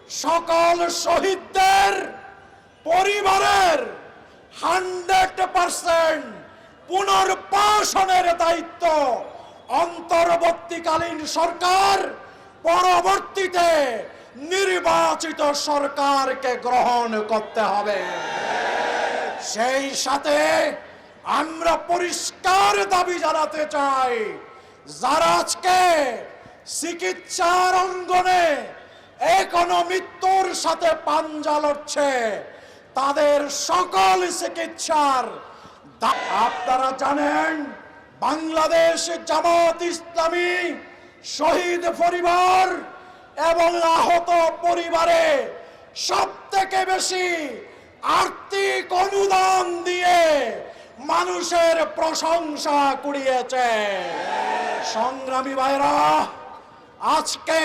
সকল শহীদদের পরিবারের 100% পুনর্বাসনের দায়িত্ব অন্তর্বর্তীকালীন সরকার পরবর্তীতে নির্বাচিত সরকারকে গ্রহণ করতে হবে। সেই সাথে আমরা পরিষ্কার দাবি জানাতে চাই, যারা আজকে চিকিৎসার অঙ্গনে এখনো মৃত্যুর সাথে পাঞ্জা লড়ছে, তাদের সকল চিকিৎসার আপনারা জানেন, বাংলাদেশ জামাত ইসলামী শহীদ পরিবার এবং আহত পরিবারে সবথেকে বেশি আর্থিক অনুদান দিয়ে মানুষের প্রশংসা কুড়িয়েছে। সংগ্রামী ভাইরা, আজকে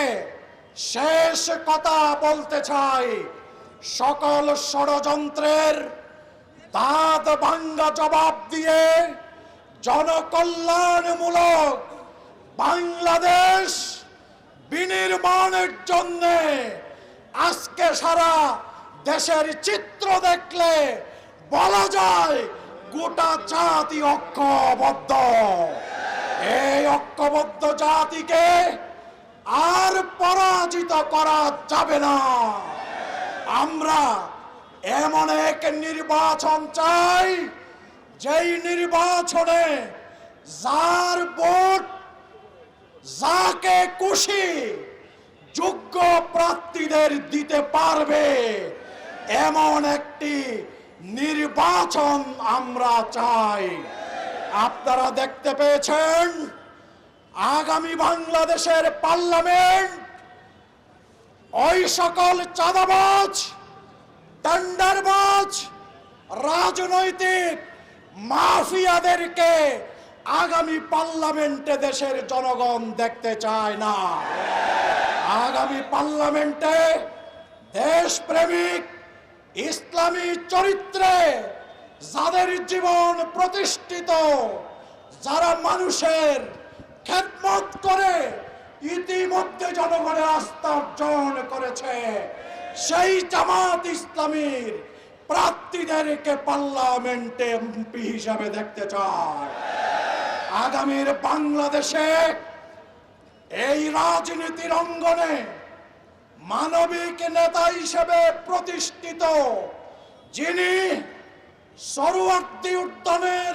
শেষ কথা বলতে চাই, সকল ষড়যন্ত্রের দাঁত ভাঙ্গা জবাব দিয়ে জনকল্যাণমূলক বাংলাদেশ বিনির্মাণের জন্য আজকে সারা দেশের চিত্র দেখলে বলা যায় গোটা জাতি ঐক্যবদ্ধ। এই ঐক্যবদ্ধ জাতিকে আর পরাজিত করা যাবে না। আমরা এমন এক নির্বাচন চাই, যেই নির্বাচনে যার ভোট যাকে খুশি যোগ্য প্রার্থীদের দিতে পারবে, এমন একটি নির্বাচন আমরা চাই। আপনারা দেখতে পেয়েছেন, আগামী বাংলাদেশের পার্লামেন্ট ওই সকল চাঁদাবাজ, টেন্ডারবাজ, রাজনৈতিক মাফিয়াদেরকে আগামী পার্লামেন্টে দেশের জনগণ দেখতে চায় না। আগামী পার্লামেন্টে দেশপ্রেমিক ইসলামী চরিত্রে যাদের জীবন প্রতিষ্ঠিত, যারা মানুষের খেদমত করে ইতিমধ্যে জনগণের আস্থা অর্জন করেছে, সেই জামাত ইসলামীর প্রার্থীদেরকে পার্লামেন্টে এমপি হিসাবে দেখতে চায়। আগামীর বাংলাদেশে এই রাজনীতির অঙ্গনে মানবিক নেতা হিসেবে প্রতিষ্ঠিত, যিনি সরোয়ার্দী উদ্যানের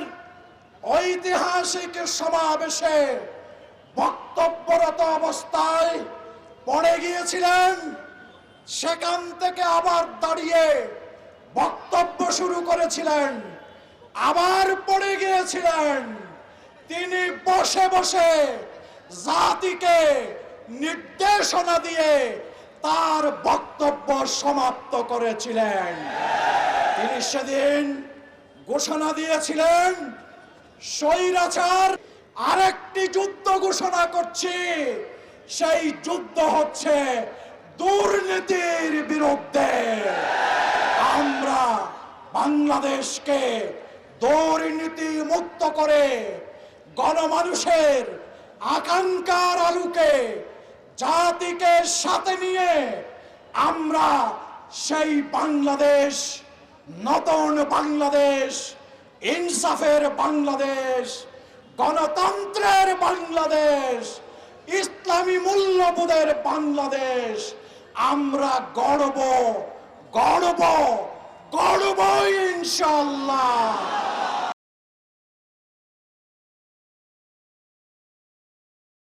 ঐতিহাসিক সমাবেশে বক্তব্যরত অবস্থায় পড়ে গিয়েছিলেন, সেখান থেকে আবার দাঁড়িয়ে বক্তব্য শুরু করেছিলেন, আবার পড়ে গিয়েছিলেন, তিনি বসে বসে জাতিকে নির্দেশনা দিয়ে তার বক্তব্য সমাপ্ত করেছিলেন। তিনি সেদিন ঘোষণা দিয়েছিলেন, স্বৈরাচার আরেকটি যুদ্ধ ঘোষণা করছি, সেই যুদ্ধ হচ্ছে দুর্নীতির বিরুদ্ধে। আমরা বাংলাদেশকে দুর্নীতি মুক্ত করে গণমানুষের আকাঙ্ক্ষার আলোকে জাতিকে সাথে নিয়ে আমরা সেই বাংলাদেশ, নতুন বাংলাদেশ, ইনসাফের বাংলাদেশ, গণতন্ত্রের বাংলাদেশ, ইসলামী মূল্যবোধের বাংলাদেশ আমরা গড়ব, গড়ব, গড়ব ইনশাআল্লাহ।